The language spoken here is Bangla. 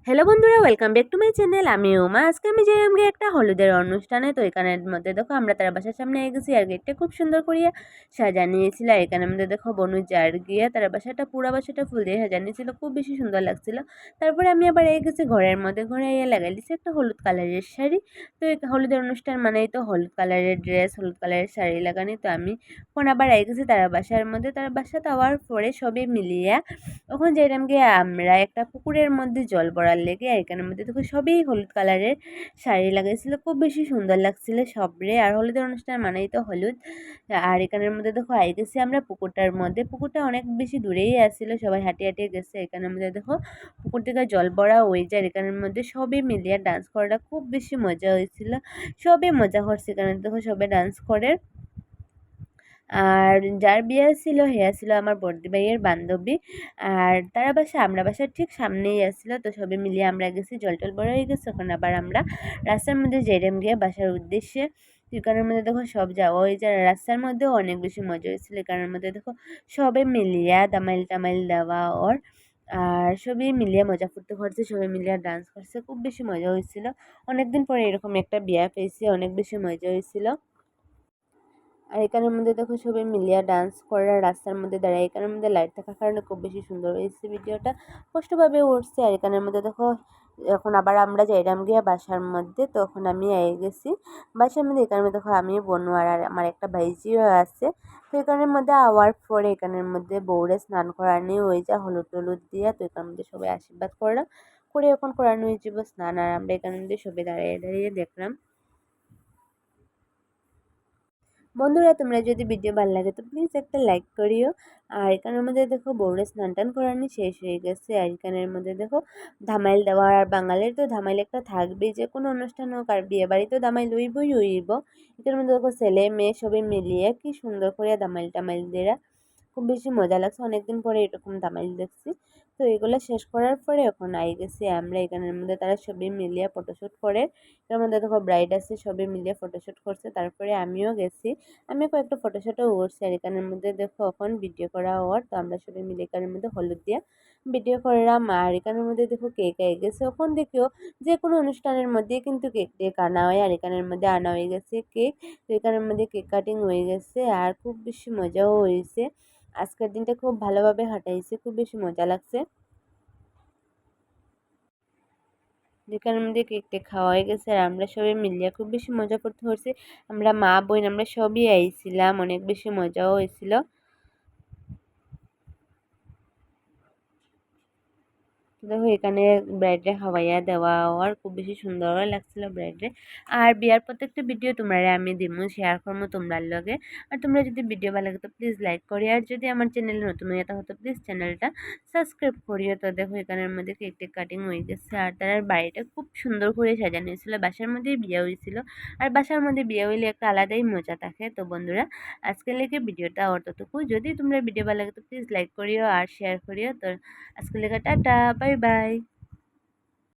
হ্যালো বন্ধুরা, welcome back to my channel. আমি উমা। আজকে আমি যাই আমাকে একটা হলুদের অনুষ্ঠানে। তো এখানের মধ্যে দেখো আমরা তার বাসার সামনে গেছি আর গেটটা খুব সুন্দর করিয়া সাজানিয়েছিল। আর এখানের মধ্যে দেখো বনু যার গিয়া তার বাসাটা পুরা বাসাটা ফুল দিয়ে সাজানিয়েছিল, খুব বেশি সুন্দর লাগছিল। তারপরে আমি আবার গেছি ঘরের মধ্যে, ঘরে লাগাই দিছি একটা হলুদ কালারের শাড়ি। তো এই হলুদের অনুষ্ঠান মানেই তো হলুদ কালারের ড্রেস, হলুদ কালারের শাড়ি লাগানি। তো আমি এখন আবার গেছি তার বাসার মধ্যে। তার বাসাতে আওয়ার পরে সবই মিলিয়ে তখন যেরকম গিয়ে আমরা একটা পুকুরের মধ্যে জল ভরার লেগে এখানের মধ্যে দেখো সবই হলুদ কালারের শাড়ি লাগাইছিল, খুব বেশি সুন্দর লাগছিল সবরে। আর হলুদের অনুষ্ঠান মানেই তো হলুদ। আর এখানের মধ্যে দেখো গেছি আমরা পুকুরটার মধ্যে। পুকুরটা অনেক বেশি দূরেই আসছিল, সবাই হাঁটিয়ে হাঁটিয়ে গেছে। এখানের মধ্যে দেখো পুকুর থেকে জল ভরা হয়ে যায়। এখানের মধ্যে সবই মিলিয়ে ডান্স করাটা খুব বেশি মজা হয়েছিল, সবই মজা করছে। এখানে দেখো সবাই ডান্স করে। আর যার বিয়ে ছিল হেয়া ছিল আমার বড়দি ভাইয়ের বান্ধবী। আর তারা বাসা আমরা বাসার ঠিক সামনেই আসছিল। তো সবাই মিলিয়ে আমরা গেছি, জল টল বড় হয়ে গেছে। ওখানে আবার আমরা রাস্তার মধ্যে যেরম গিয়ে বাসার উদ্দেশ্যে। এখানের মধ্যে দেখো সব যাওয়া হয়ে যায়, রাস্তার মধ্যেও অনেক বেশি মজা হয়েছিল। এখানের মধ্যে দেখো সবে মিলিয়া দামাইল টামাইল দেওয়া ওর আর সবই মিলিয়ে মজা করতে করছে, সবাই মিলিয়ে ডান্স করছে, খুব বেশি মজা হয়েছিল। অনেকদিন পরে এরকম একটা বিয়া পেয়েছি, অনেক বেশি মজা হয়েছিল। আর এখানের মধ্যে দেখো সবাই মিলিয়া ডান্স করে রাস্তার মধ্যে দাঁড়ায়। এখানের মধ্যে লাইট থাকার কারণে খুব বেশি সুন্দর হয়েছে ভিডিওটা, স্পষ্টভাবে উঠছে। আর এখানের মধ্যে দেখো এখন আবার আমরা যাইলাম গিয়া বাসার মধ্যে। তখন আমি গেছি বাসার মধ্যে। এখানের মধ্যে দেখো আমি বনু আর আমার একটা ভাইজিও আছে। তো এখানের মধ্যে আওয়ার পরে এখানের মধ্যে বউরে স্নান করানি হয়ে যায় হলুদ টলুদ দিয়া। তো এখানের মধ্যে সবাই আশীর্বাদ করলাম করে এখন করানো হয়ে যাবো স্নান। আর আমরা এখানের মধ্যে সবাই দাঁড়িয়ে দাঁড়িয়ে দেখলাম। বন্ধুরা, তোমরা যদি ভিডিও ভালো লাগে তো প্লিজ একটা লাইক করিও। আর এখানের মধ্যে দেখো বউরে স্নান টান করানি শেষ হয়ে গেছে। আর এখানের মধ্যে দেখো ধামাইল দেওয়া। আর বাঙালির তো ধামাইল একটা থাকবেই, যে কোনো অনুষ্ঠান হোক। আর বিয়ে বাড়ি তো ধামাইল হইবই হইব। এখানের মধ্যে দেখো ছেলে মেয়ে সবাই মিলিয়ে কি সুন্দর করে ধামাইল টামাইল দেরা, খুব বেশি মজা লাগছে। অনেকদিন পরে এরকম ধামাইল দেখছি। তো এগুলো শেষ করার পরে এখন গেছি আমরা। এখানের মধ্যে তারা সবাই মিলিয়ে ফটোশ্যুট করে। এর মধ্যে দেখো ব্রাইড আছে, সবাই মিলিয়ে ফটোশ্যুট করছে। তারপরে আমিও গেছি, আমি কয়েকটা ফটোশ্যুটও করছি। আর এখানের মধ্যে দেখো এখন ভিডিও করা হওয়ার। তো আমরা সবাই মিলে এখানের মধ্যে হলুদ দিয়ে ভিডিও করলাম। আর এখানের মধ্যে দেখো কেক গেছে। এখন দেখিও যে কোনো অনুষ্ঠানের মধ্যে কিন্তু কেক টেক আনা হয়। আর এখানের মধ্যে আনা হয়ে গেছে কেক। তো এখানের মধ্যে কেক কাটিং হয়ে গেছে আর খুব বেশি মজাও হয়েছে। আজকের দিনটা খুব ভালোভাবে কাটাইছি, খুব বেশি মজা লাগছে। যেখানের মধ্যে কেক টেক খাওয়া হয়ে গেছে আর আমরা সবাই মিলিয়ে খুব বেশি মজা করতে পারছি। আমরা মা বোন আমরা সবই আইছিলাম, অনেক বেশি মজাও হয়েছিল। দেখো এখানে ব্রাইডরে খাওয়াইয়া দেওয়া আর খুব বেশি সুন্দর লাগছিল ব্রাইডরে। আর বিয়ার প্রত্যেকটা ভিডিও তোমরা আমি দিমু, শেয়ার করবো তোমরার লগে। আর তোমরা যদি ভিডিও ভালো লাগে তো প্লিজ লাইক করি। আর যদি আমার চ্যানেলে নতুন হয়ে থাকো তো প্লিজ চ্যানেলটা সাবস্ক্রাইব করিও। তো দেখো এখানের মধ্যে কেক টেক কাটিং হয়ে গেছে। আর তার বাড়িটা খুব সুন্দর করে সাজানো হয়েছিল, বাসার মধ্যেই বিয়ে হয়েছিল। আর বাসার মধ্যে বিয়ে হইলে একটা আলাদাই মজা থাকে। তো বন্ধুরা, আজকের লেগে ভিডিওটা অতটুকু। যদি তোমরা ভিডিও ভালো লাগে তো প্লিজ লাইক করিও আর শেয়ার করিও। তো আজকের লেগে টাটা, বাই বাই।